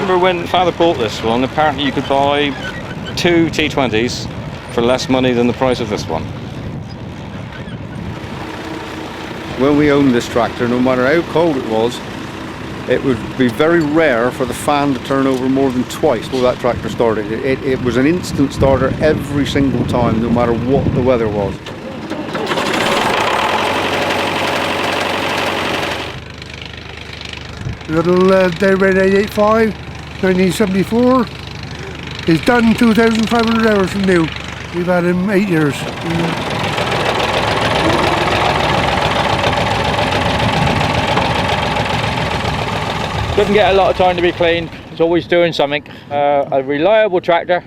remember when Father bought this one, apparently you could buy 2 T20s for less money than the price of this one. When we owned this tractor, no matter how cold it would be very rare for the fan to turn over more than twice before that tractor started. It was an instant starter every single time, no matter what the weather was. Little David 885, 1974. He's done 2,500 hours from new. We've had him 8 years. Doesn't get a lot of time to be cleaned. It's always doing something. A reliable tractor.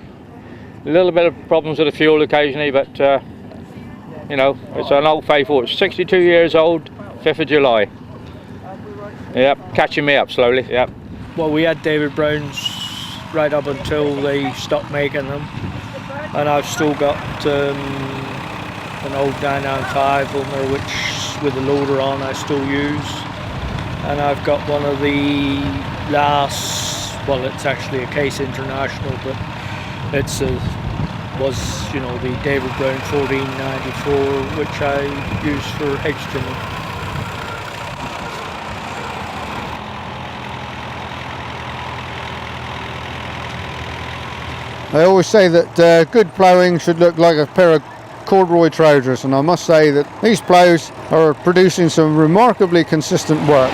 A little bit of problems with the fuel occasionally, but you know, it's an old faithful. It's 62 years old, 5th of July. Yep, catching me up slowly, yep. Well, we had David Browns right up until they stopped making them. And I've still got an old 995 on there, which with the loader on I still use. And I've got one of the last, well, it's actually a Case International, but it's was, you know, the David Brown 1494, which I use for hedge trimming. I always say that good ploughing should look like a pair of corduroy trousers, and I must say that these ploughs are producing some remarkably consistent work.